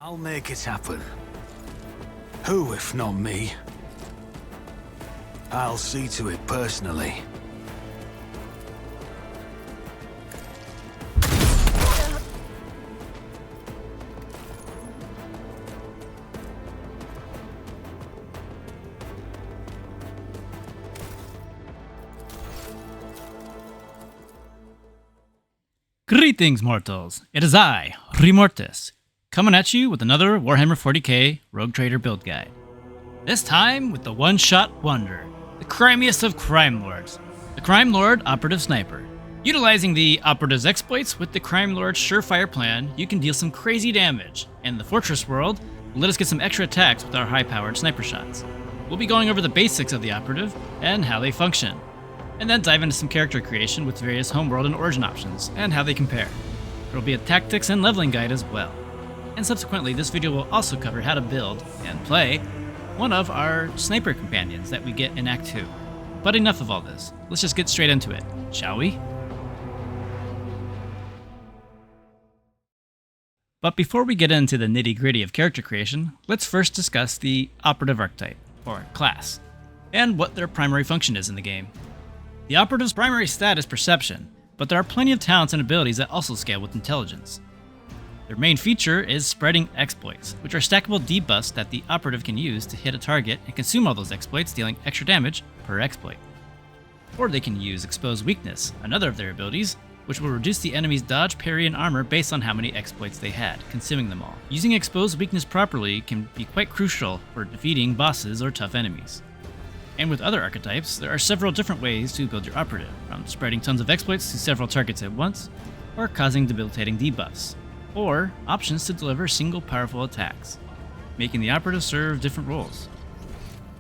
I'll make it happen. Who, if not me? I'll see to it personally. Greetings, mortals! It is I, Remortis, coming at you with another Warhammer 40k Rogue Trader build guide. This time with the one-shot wonder, the crimiest of crime lords, the Crime Lord Operative Sniper. Utilizing the Operative's exploits with the Crime Lord's surefire plan, you can deal some crazy damage, and the Fortress world will let us get some extra attacks with our high-powered sniper shots. We'll be going over the basics of the Operative and how they function, and then dive into some character creation with various homeworld and origin options, and how they compare. There will be a tactics and leveling guide as well. And subsequently, this video will also cover how to build and play one of our sniper companions that we get in Act 2. But enough of all this, let's just get straight into it, shall we? But before we get into the nitty-gritty of character creation, let's first discuss the Operative Archetype, or class, and what their primary function is in the game. The Operative's primary stat is Perception, but there are plenty of talents and abilities that also scale with Intelligence. Their main feature is Spreading Exploits, which are stackable debuffs that the Operative can use to hit a target and consume all those exploits, dealing extra damage per exploit. Or they can use Expose Weakness, another of their abilities, which will reduce the enemy's dodge, parry, and armor based on how many exploits they had, consuming them all. Using Expose Weakness properly can be quite crucial for defeating bosses or tough enemies. And with other archetypes, there are several different ways to build your Operative, from spreading tons of exploits to several targets at once, or causing debilitating debuffs, or options to deliver single powerful attacks, making the Operative serve different roles.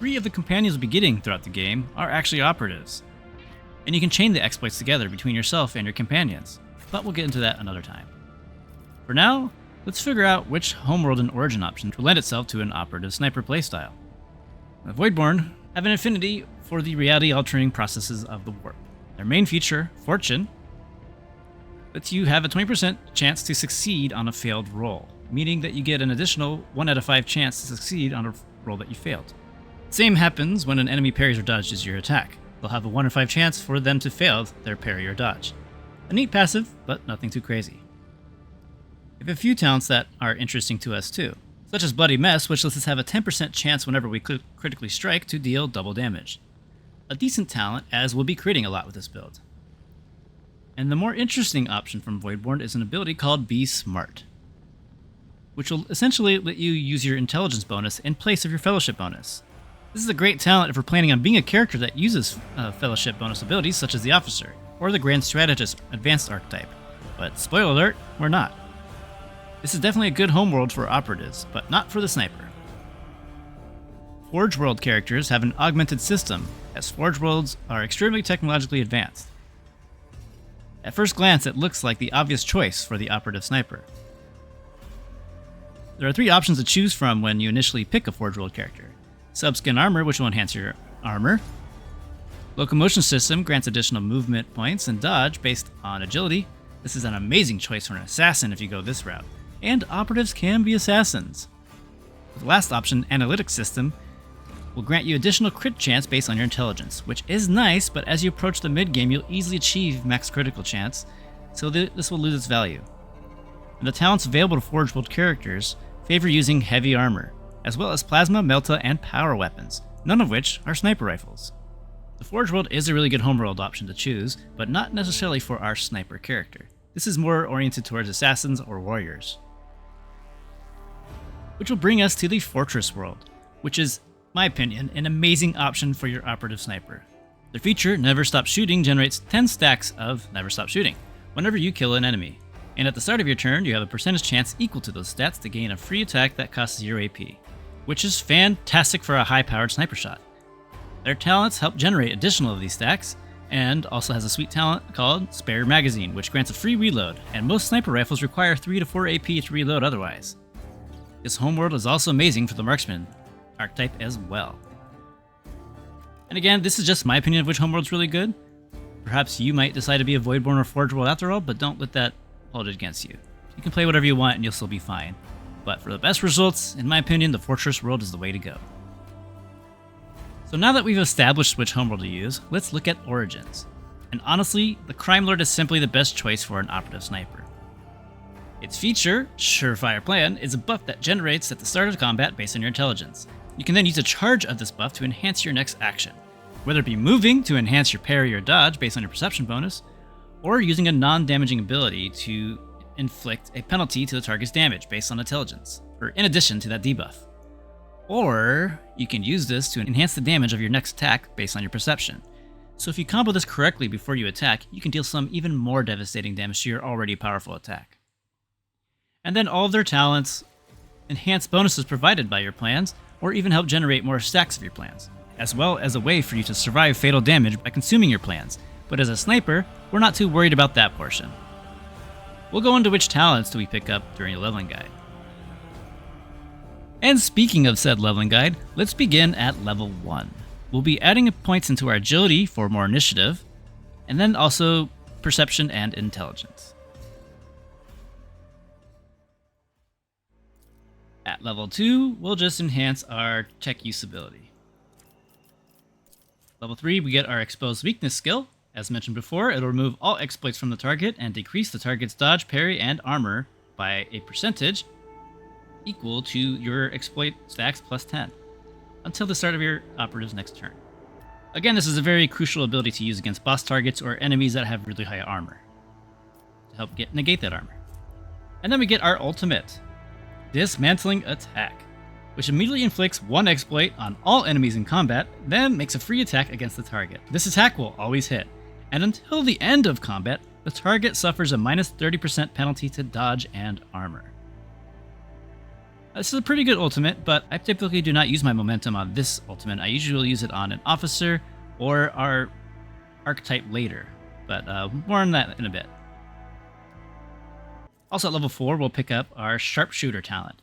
3 of the companions you'll be getting throughout the game are actually Operatives, and you can chain the exploits together between yourself and your companions, but we'll get into that another time. For now, let's figure out which homeworld and origin option will lend itself to an Operative Sniper playstyle. The Voidborn have an affinity for the reality-altering processes of the warp. Their main feature, Fortune, lets you have a 20% chance to succeed on a failed roll, meaning that you get an additional 1 out of 5 chance to succeed on a roll that you failed. Same happens when an enemy parries or dodges your attack. They'll have a 1 in 5 chance for them to fail their parry or dodge. A neat passive, but nothing too crazy. We have a few talents that are interesting to us too, such as Bloody Mess, which lets us have a 10% chance whenever we critically strike to deal double damage. A decent talent, as we'll be creating a lot with this build. And the more interesting option from Voidborn is an ability called Be Smart, which will essentially let you use your intelligence bonus in place of your fellowship bonus. This is a great talent if we're planning on being a character that uses fellowship bonus abilities such as the Officer, or the Grand Strategist Advanced Archetype, but spoiler alert, we're not. This is definitely a good homeworld for Operatives, but not for the Sniper. Forge World characters have an augmented system, as Forge Worlds are extremely technologically advanced. At first glance, it looks like the obvious choice for the Operative Sniper. There are 3 options to choose from when you initially pick a Forge World character. Subskin Armor, which will enhance your armor. Locomotion System grants additional movement points and dodge based on agility. This is an amazing choice for an assassin if you go this route. And Operatives can be assassins. The last option, Analytics System, will grant you additional crit chance based on your intelligence, which is nice, but as you approach the mid-game, you'll easily achieve max critical chance, so this will lose its value. And the talents available to Forge World characters favor using heavy armor, as well as plasma, melta, and power weapons, none of which are sniper rifles. The Forge World is a really good homeworld option to choose, but not necessarily for our sniper character. This is more oriented towards assassins or warriors. Which will bring us to the Fortress World, which is, in my opinion, an amazing option for your Operative Sniper. Their feature, Never Stop Shooting, generates 10 stacks of Never Stop Shooting whenever you kill an enemy. And at the start of your turn, you have a percentage chance equal to those stats to gain a free attack that costs 0 AP, which is fantastic for a high-powered sniper shot. Their talents help generate additional of these stacks, and also has a sweet talent called Spare Magazine, which grants a free reload, and most sniper rifles require 3 to 4 AP to reload otherwise. This homeworld is also amazing for the Marksman archetype as well. And again, this is just my opinion of which homeworld's really good. Perhaps you might decide to be a Voidborn or Forge World after all, but don't let that hold it against you. You can play whatever you want and you'll still be fine. But for the best results, in my opinion, the Fortress World is the way to go. So now that we've established which homeworld to use, let's look at Origins. And honestly, the Crime Lord is simply the best choice for an Operative Sniper. Its feature, Surefire Plan, is a buff that generates at the start of combat based on your intelligence. You can then use a charge of this buff to enhance your next action, whether it be moving to enhance your parry or dodge based on your perception bonus, or using a non-damaging ability to inflict a penalty to the target's damage based on intelligence, or in addition to that debuff. Or you can use this to enhance the damage of your next attack based on your perception. So if you combo this correctly before you attack, you can deal some even more devastating damage to your already powerful attack. And then all of their talents enhance bonuses provided by your plans, or even help generate more stacks of your plans, as well as a way for you to survive fatal damage by consuming your plans. But as a sniper, we're not too worried about that portion. We'll go into which talents do we pick up during the leveling guide. And speaking of said leveling guide, let's begin at level 1. We'll be adding points into our agility for more initiative, and then also perception and intelligence. At level 2, we'll just enhance our tech usability. Level 3, we get our exposed weakness skill. As mentioned before, it'll remove all exploits from the target and decrease the target's dodge, parry, and armor by a percentage equal to your exploit stacks plus 10 until the start of your operative's next turn. Again, this is a very crucial ability to use against boss targets or enemies that have really high armor to help negate that armor. And then we get our ultimate, Dismantling Attack, which immediately inflicts one exploit on all enemies in combat, then makes a free attack against the target. This attack will always hit, and until the end of combat, the target suffers a minus 30% penalty to dodge and armor. This is a pretty good ultimate, but I typically do not use my momentum on this ultimate. I usually use it on an officer or our archetype later, but more on that in a bit. Also at level 4, we'll pick up our Sharpshooter talent.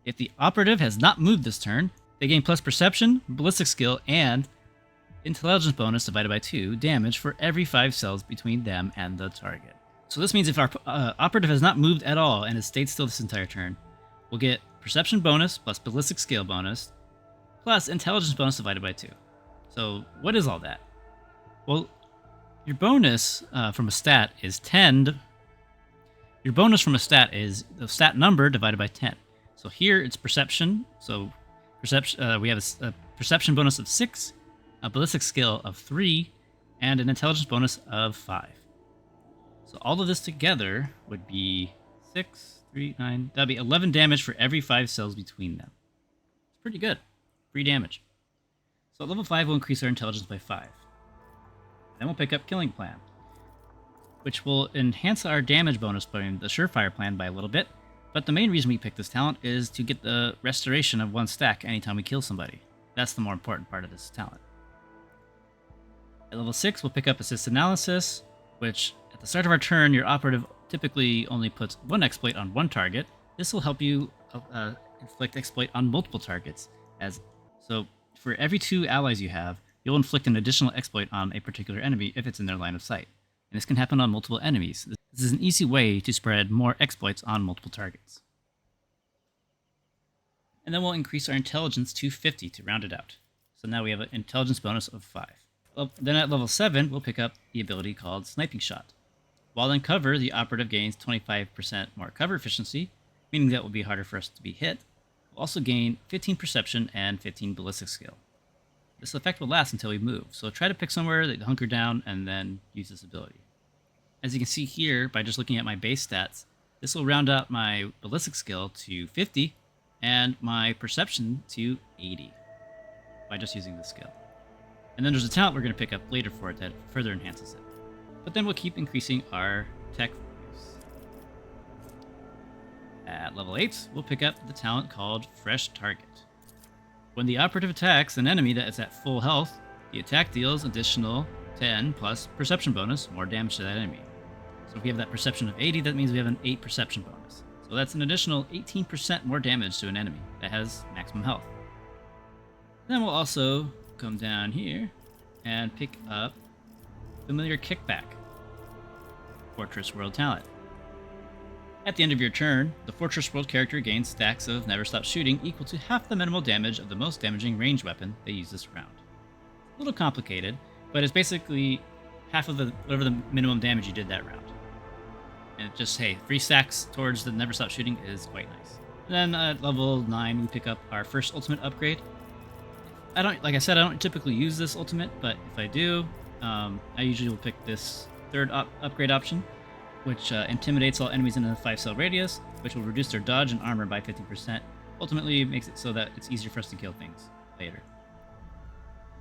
If the operative has not moved this turn, they gain plus perception, ballistic skill, and intelligence bonus divided by 2 damage for every 5 cells between them and the target. So this means if our operative has not moved at all and has stayed still this entire turn, we'll get perception bonus plus ballistic skill bonus plus intelligence bonus divided by 2. So what is all that? Well, your bonus from a stat is 10. Your bonus from a stat is the stat number divided by 10. So here it's perception. So perception, we have a perception bonus of 6, a ballistic skill of 3, and an intelligence bonus of 5. So all of this together would be 6, 3, 9. That'd be 11 damage for every 5 cells between them. It's pretty good. Free damage. So at level 5, we'll increase our intelligence by 5. Then we'll pick up Killing Plan, which will enhance our damage bonus by the Surefire Plan by a little bit. But the main reason we pick this talent is to get the restoration of 1 stack anytime we kill somebody. That's the more important part of this talent. At level 6, we'll pick up Assist Analysis, which at the start of our turn, your operative typically only puts 1 exploit on 1 target. This will help you inflict exploit on multiple targets. So for every 2 allies you have, you'll inflict an additional exploit on a particular enemy if it's in their line of sight. And this can happen on multiple enemies. This is an easy way to spread more exploits on multiple targets. And then we'll increase our intelligence to 50 to round it out. So now we have an intelligence bonus of 5. Then at level 7, we'll pick up the ability called Sniping Shot. While in cover, the operative gains 25% more cover efficiency, meaning that it will be harder for us to be hit. We'll also gain 15 perception and 15 ballistic skill. This effect will last until we move, so try to pick somewhere that you hunker down and then use this ability. As you can see here, by just looking at my base stats, this will round out my ballistic skill to 50 and my perception to 80 by just using this skill. And then there's a talent we're going to pick up later for it that further enhances it. But then we'll keep increasing our tech use. At level 8, we'll pick up the talent called Fresh Target. When the operative attacks an enemy that is at full health, the attack deals additional 10 plus perception bonus, more damage to that enemy. So if we have that perception of 80, that means we have an 8 perception bonus. So that's an additional 18% more damage to an enemy that has maximum health. Then we'll also come down here and pick up Familiar Kickback, Fortress World talent. At the end of your turn, the Fortress World character gains stacks of Never Stop Shooting equal to half the minimal damage of the most damaging ranged weapon they use this round. It's a little complicated, but it's basically half of whatever the minimum damage you did that round. And it just, hey, 3 stacks towards the Never Stop Shooting is quite nice. And then at level 9, we pick up our first ultimate upgrade. Like I said, I don't typically use this ultimate, but if I do, I usually will pick this third upgrade option, which intimidates all enemies in a 5-cell radius, which will reduce their dodge and armor by 50%. Ultimately, makes it so that it's easier for us to kill things later.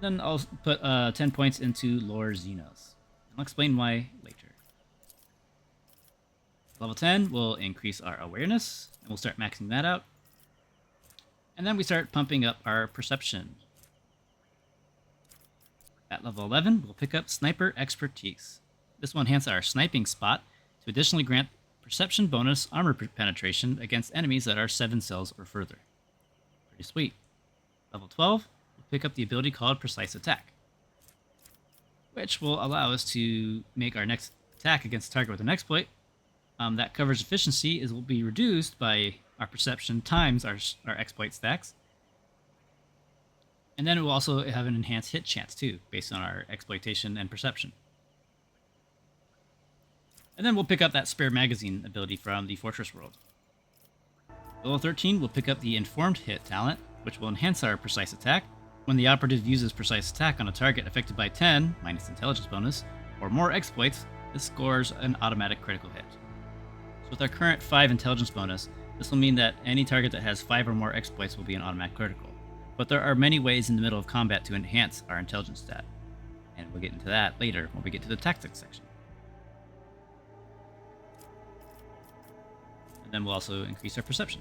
Then I'll put 10 points into Lore Xenos. I'll explain why later. Level 10 will increase our awareness, and we'll start maxing that out. And then we start pumping up our perception. At level 11, we'll pick up Sniper Expertise. This will enhance our sniping spot to additionally grant perception bonus armor penetration against enemies that are 7 cells or further. Pretty sweet. Level 12, we'll pick up the ability called Precise Attack, which will allow us to make our next attack against a target with an exploit. That coverage efficiency will be reduced by our perception times our exploit stacks. And then it will also have an enhanced hit chance too, based on our exploitation and perception. And then we'll pick up that spare magazine ability from the Fortress World. Level 13, we'll pick up the Informed Hit talent, which will enhance our Precise Attack. When the operative uses Precise Attack on a target affected by 10, minus intelligence bonus, or more exploits, this scores an automatic critical hit. So with our current 5 intelligence bonus, this will mean that any target that has 5 or more exploits will be an automatic critical. But there are many ways in the middle of combat to enhance our intelligence stat, and we'll get into that later when we get to the tactics section. And then we'll also increase our perception.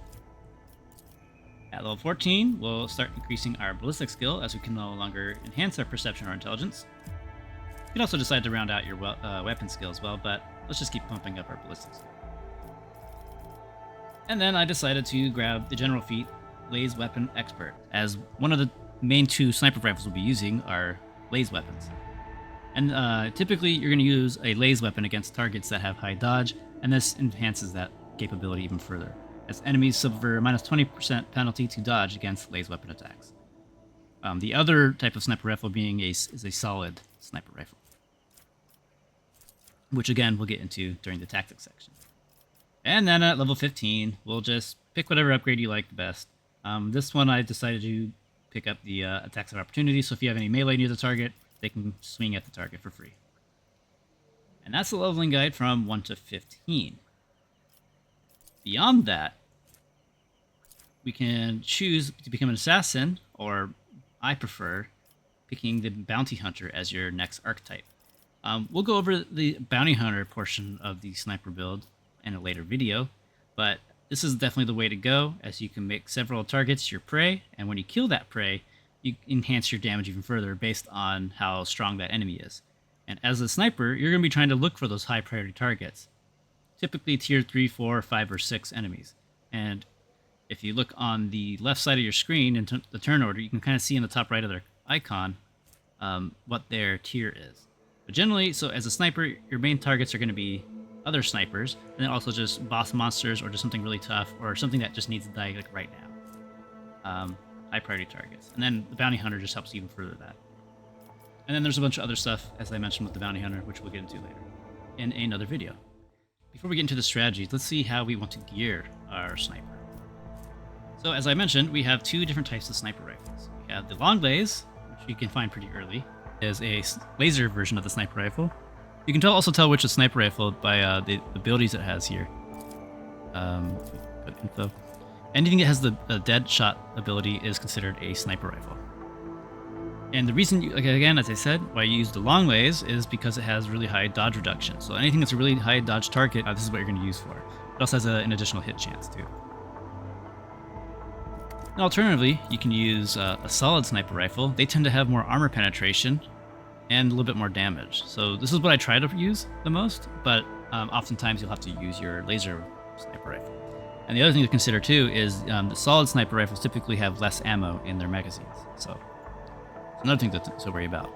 At level 14, we'll start increasing our ballistic skill, as we can no longer enhance our perception or intelligence. You can also decide to round out your weapon skill as well, but let's just keep pumping up our ballistic skill. And then I decided to grab the general feat, Laser Weapon Expert, as one of the main 2 sniper rifles we'll be using are laser weapons. And typically you're going to use a laser weapon against targets that have high dodge, and this enhances that capability even further, as enemies suffer a minus 20% penalty to dodge against laser weapon attacks. The other type of sniper rifle is a solid sniper rifle, which again we'll get into during the tactics section. And then at level 15, we'll just pick whatever upgrade you like the best. This one I decided to pick up the Attacks of Opportunity, so if you have any melee near the target, they can swing at the target for free. And that's the leveling guide from 1 to 15. Beyond that, we can choose to become an assassin, or I prefer picking the Bounty Hunter as your next archetype. We'll go over the Bounty Hunter portion of the sniper build in a later video, but this is definitely the way to go, as you can make several targets your prey, and when you kill that prey, you enhance your damage even further based on how strong that enemy is. And as a sniper, you're going to be trying to look for those high priority targets, typically tier 3, 4, 5, or 6 enemies. And if you look on the left side of your screen in the turn order, you can kind of see in the top right of their icon what their tier is. But generally, so as a sniper, your main targets are going to be other snipers, and then also just boss monsters, or just something really tough, or something that just needs to die like right now. High priority targets. And then the Bounty Hunter just helps even further that. And then there's a bunch of other stuff, as I mentioned, with the Bounty Hunter, which we'll get into later in another video. Before we get into the strategies, let's see how we want to gear our sniper. So as I mentioned, we have 2 different types of sniper rifles. We have the long lays, which you can find pretty early, is a laser version of the sniper rifle. You can also tell which is sniper rifle by the abilities it has here. Put info. Anything that has the dead shot ability is considered a sniper rifle. And the reason, again, as I said, why you use the long lays is because it has really high dodge reduction. So anything that's a really high dodge target, this is what you're going to use for. It also has an additional hit chance too. And alternatively, you can use a solid sniper rifle. They tend to have more armor penetration and a little bit more damage. So this is what I try to use the most, but oftentimes you'll have to use your laser sniper rifle. And the other thing to consider too is the solid sniper rifles typically have less ammo in their magazines. So another thing to worry about.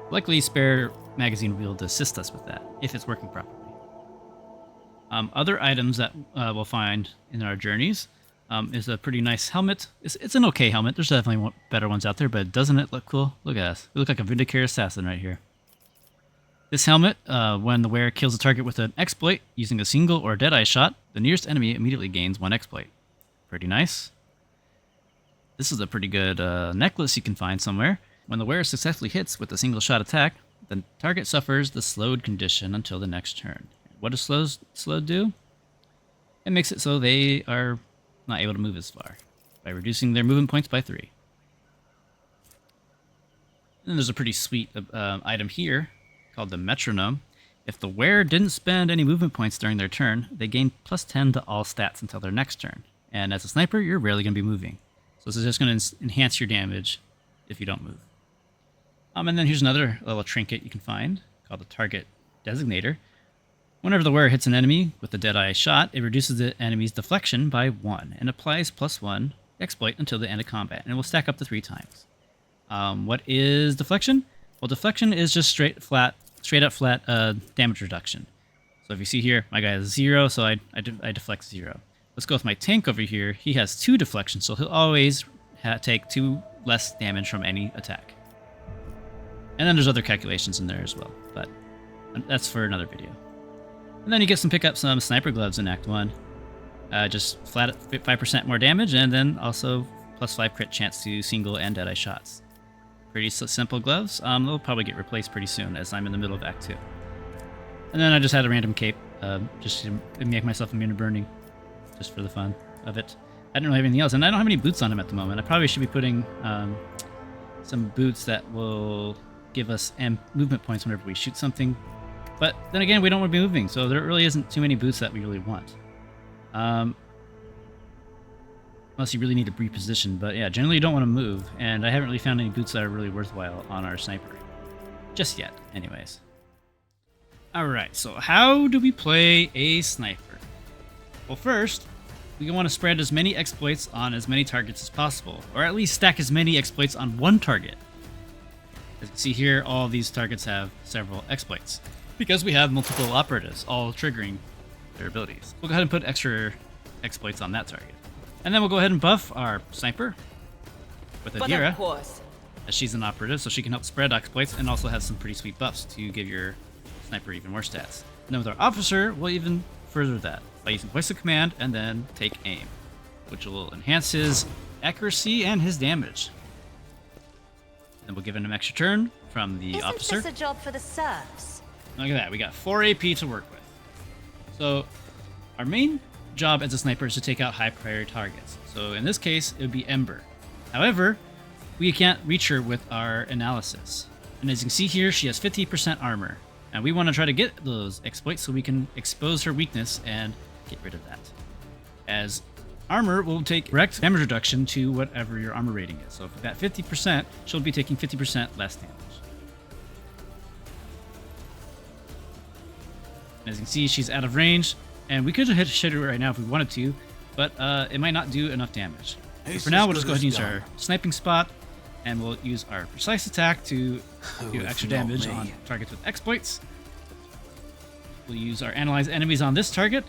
Luckily, spare magazine will be able to assist us with that if it's working properly. Other items that we'll find in our journeys is a pretty nice helmet. It's an okay helmet. There's definitely better ones out there, but doesn't it look cool? Look at us. We look like a Vindicator Assassin right here. This helmet, when the wearer kills a target with an exploit using a single or deadeye shot, the nearest enemy immediately gains 1 exploit. Pretty nice. This is a pretty good necklace you can find somewhere. When the wearer successfully hits with a single shot attack, the target suffers the slowed condition until the next turn. What does slowed do? It makes it so they are not able to move as far by reducing their movement points by 3. And there's a pretty sweet item here called the metronome. If the wearer didn't spend any movement points during their turn, they gain +10 to all stats until their next turn. And as a sniper, you're rarely going to be moving. So this is just going to enhance your damage if you don't move. And then here's another little trinket you can find called the target designator. Whenever the wearer hits an enemy with a deadeye shot, it reduces the enemy's deflection by 1 and applies +1 exploit until the end of combat, and it will stack up to 3 times. What is deflection? Well, deflection is just straight up flat damage reduction. So if you see here, my guy has 0, so I deflect 0. Let's go with my tank over here. He has 2 deflections, so he'll always take 2 less damage from any attack. And then there's other calculations in there as well, but that's for another video. And then you get pick up some sniper gloves in Act 1. Just flat 5% more damage, and then also +5 crit chance to single and deadeye shots. Pretty simple gloves. They'll probably get replaced pretty soon as I'm in the middle of Act 2. And then I just had a random cape, just to make myself immune to burning, just for the fun of it. I didn't really have anything else, and I don't have any boots on him at the moment. I probably should be putting some boots that will give us movement points whenever we shoot something. But then again, we don't want to be moving, so there really isn't too many boots that we really want. Unless you really need to reposition, but yeah, generally you don't want to move, and I haven't really found any boots that are really worthwhile on our sniper. Just yet, anyways. Alright, so how do we play a sniper? Well, first, we want to spread as many exploits on as many targets as possible, or at least stack as many exploits on one target. As you can see here, all of these targets have several exploits, because we have multiple operatives, all triggering their abilities. We'll go ahead and put extra exploits on that target. And then we'll go ahead and buff our sniper with Adira, as she's an operative, so she can help spread exploits and also has some pretty sweet buffs to give your sniper even more stats. And then with our officer, we'll even further that by using voice of command and then take aim, which will enhance his accuracy and his damage. Then we'll give him an extra turn from the officer. Isn't this a job for the serfs? Look at that, we got 4 AP to work with. So our main job as a sniper is to take out high priority targets. So in this case, it would be Ember. However, we can't reach her with our analysis. And as you can see here, she has 50% armor. And we want to try to get those exploits so we can expose her weakness and get rid of that. As armor will take direct damage reduction to whatever your armor rating is. So if at 50%, she'll be taking 50% less damage. And as you can see, she's out of range. And we could hit her right now if we wanted to, but it might not do enough damage. So for now, we'll just go ahead and use our sniping spot, and we'll use our precise attack to do extra damage on targets with exploits. We'll use our analyze enemies on this target.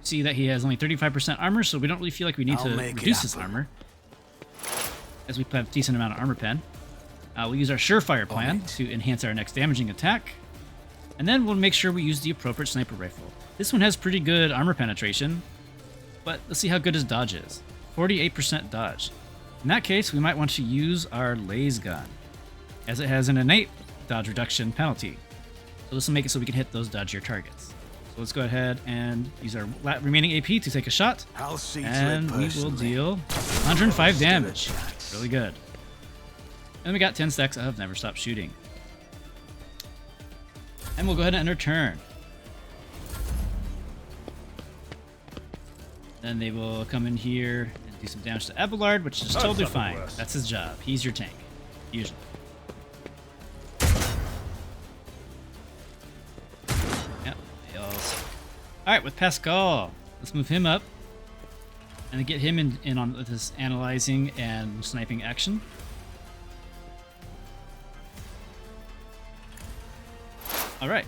See that he has only 35% armor, so we don't really feel like we need to reduce his armor, as we have a decent amount of armor pen. We'll use our surefire plan to enhance our next damaging attack. And then we'll make sure we use the appropriate sniper rifle. This one has pretty good armor penetration, but let's see how good his dodge is. 48% dodge. In that case, we might want to use our laser gun, as it has an innate dodge reduction penalty. So this will make it so we can hit those dodgier targets. So let's go ahead and use our remaining AP to take a shot, and we will deal 105 damage. Really good. And we got 10 stacks of Never Stop Shooting. And we'll go ahead and end our turn. Then they will come in here and do some damage to Abelard, which is totally fine. That's his job. He's your tank, usually. Yep. Alright, with Pascal, let's move him up and get him in on this analyzing and sniping action. Alright.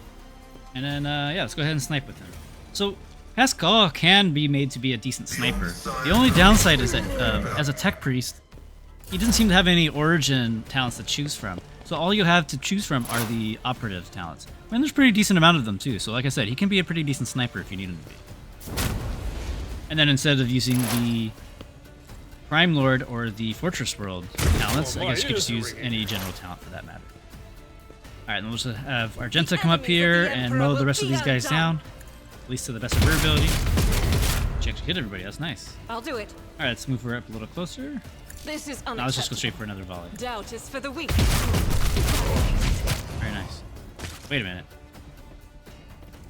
And then, yeah, let's go ahead and snipe with him. So, Pascal can be made to be a decent sniper. The only downside is that, as a tech priest, he doesn't seem to have any origin talents to choose from. So all you have to choose from are the operative talents. And there's a pretty decent amount of them too. So like I said, he can be a pretty decent sniper if you need him to be. And then instead of using the Prime Lord or the Fortress World talents, I guess you could just use any general talent for that matter. Alright, then we'll just have Argenta come up here and mow the rest of these guys down. At least to the best of her ability. She actually hit everybody, that's nice. I'll do it. Alright, let's move her up a little closer. This is Now let's just go straight for another volley. Doubt is for the weak. Very nice. Wait a minute.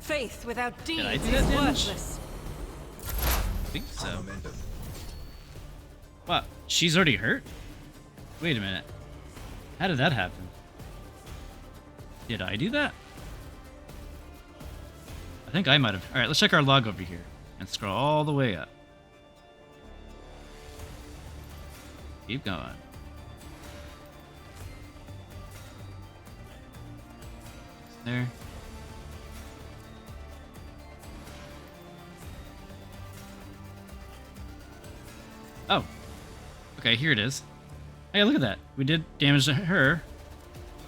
Faith without deeds I do is that damage? worthless. I think so. What? She's already hurt? Wait a minute. How did that happen? Did I do that? I think I might have. Alright, let's check our log over here. And scroll all the way up. Keep going. There. Oh. Okay, here it is. Hey, look at that. We did damage to her.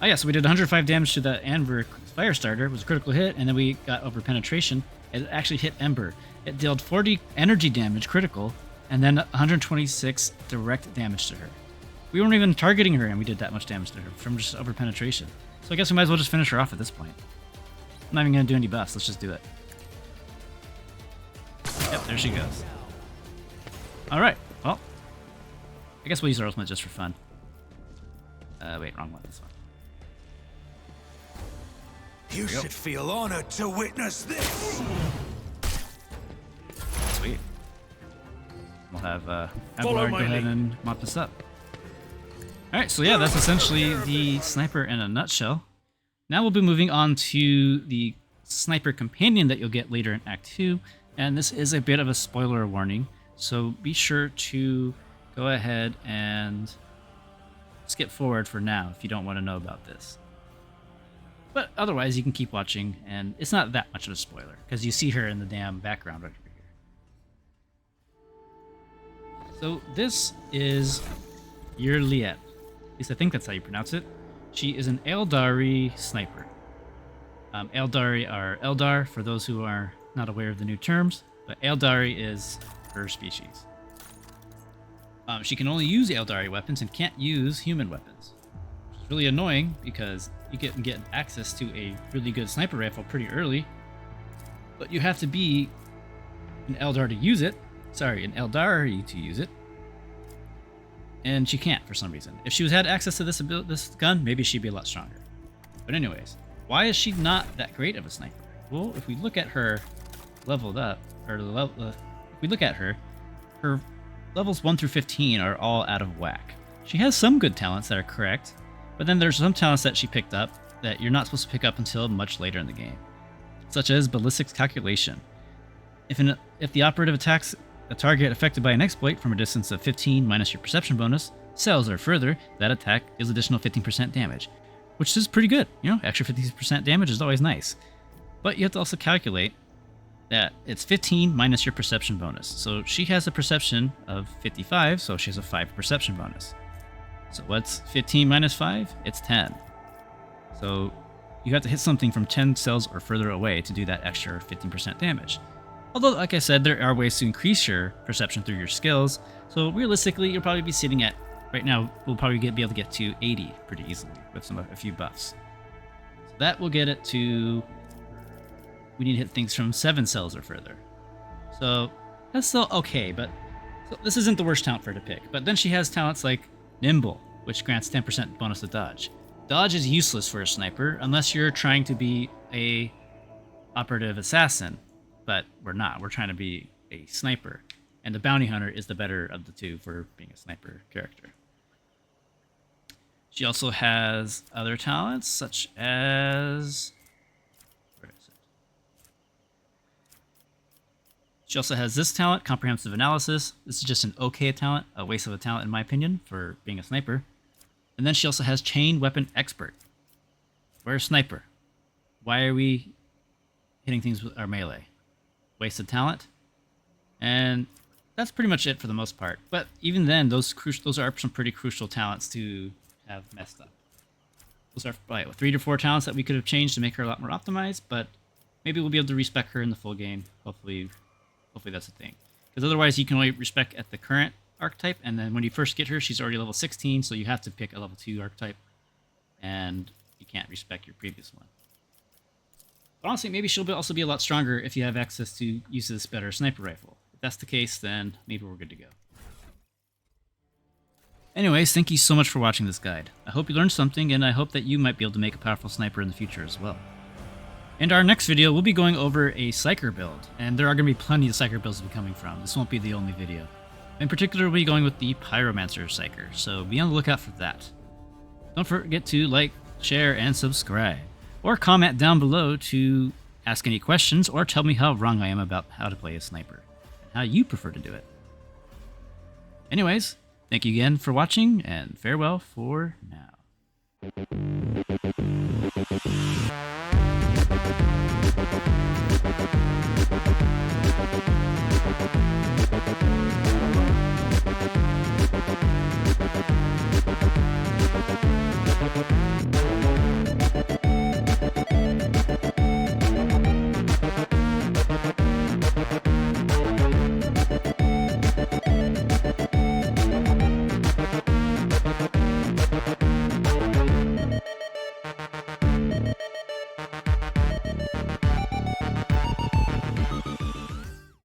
Oh yeah, so we did 105 damage to that Anvir Firestarter. It was a critical hit, and then we got over penetration. It actually hit Ember. It dealt 40 energy damage, critical, and then 126 direct damage to her. We weren't even targeting her, and we did that much damage to her from just over penetration. So I guess we might as well just finish her off at this point. I'm not even going to do any buffs. Let's just do it. Yep, there she goes. Alright, well. I guess we'll use our ultimate just for fun. Wait, wrong one. This one. You should feel honored to witness this. Sweet. We'll have Follow Abelard go my ahead lead. and mop this up. Alright, so yeah, that's essentially the sniper in a nutshell. Now we'll be moving on to the sniper companion that you'll get later in Act 2. And this is a bit of a spoiler warning, so be sure to go ahead and skip forward for now if you don't want to know about this. But otherwise, you can keep watching, and it's not that much of a spoiler, because you see her in the damn background right over here. So this is Yurliet. At least I think that's how you pronounce it. She is an Eldari sniper. Eldari are Eldar, for those who are not aware of the new terms, but Eldari is her species. She can only use Eldari weapons and can't use human weapons. Which is really annoying because you can get access to a really good sniper rifle pretty early, but you have to be an Eldar to use it. Sorry, an Eldari to use it. And she can't for some reason. If she had access to this gun, maybe she'd be a lot stronger. But anyways, why is she not that great of a sniper? Well, if we look at her leveled up, or if we look at her levels 1 through 15 are all out of whack. She has some good talents that are correct, but then there's some talents that she picked up that you're not supposed to pick up until much later in the game, such as ballistics calculation. If the operative attacks a target affected by an exploit from a distance of 15 minus your perception bonus, cells or further, that attack deals additional 15% damage, which is pretty good. You know, extra 15% damage is always nice. But you have to also calculate that it's 15 minus your perception bonus. So she has a perception of 55, so she has a 5 perception bonus. So what's 15 minus 5? It's 10. So you have to hit something from 10 cells or further away to do that extra 15% damage. Although, like I said, there are ways to increase your perception through your skills, so realistically, you'll probably be sitting at, right now, we'll probably be able to get to 80 pretty easily with a few buffs. So that will get it to, we need to hit things from 7 cells or further. So that's still okay, but so this isn't the worst talent for her to pick. But then she has talents like Nimble, which grants 10% bonus to dodge. Dodge is useless for a sniper unless you're trying to be a operative assassin. But we're not. We're trying to be a sniper. And the bounty hunter is the better of the two for being a sniper character. She also has other talents, such as... Where is it? She also has this talent, Comprehensive Analysis. This is just an okay talent, a waste of a talent in my opinion, for being a sniper. And then she also has Chain Weapon Expert. We're a sniper. Why are we hitting things with our melee. Wasted talent. And that's pretty much it for the most part. But even then, those are some pretty crucial talents to have messed up. Those are like 3 to 4 talents that we could have changed to make her a lot more optimized, but maybe we'll be able to respec her in the full game. Hopefully that's a thing. Because otherwise you can only respec at the current archetype, and then when you first get her, she's already level 16, so you have to pick a level 2 archetype, and you can't respec your previous one. But honestly, maybe she'll also be a lot stronger if you have access to use this better sniper rifle. If that's the case, then maybe we're good to go. Anyways, thank you so much for watching this guide. I hope you learned something, and I hope that you might be able to make a powerful sniper in the future as well. In our next video, we'll be going over a Psyker build, and there are going to be plenty of Psyker builds to be coming from. This won't be the only video. In particular, we'll be going with the Pyromancer Psyker, so be on the lookout for that. Don't forget to like, share, and subscribe. Or comment down below to ask any questions, or tell me how wrong I am about how to play a sniper, and how you prefer to do it. Anyways, thank you again for watching, and farewell for now.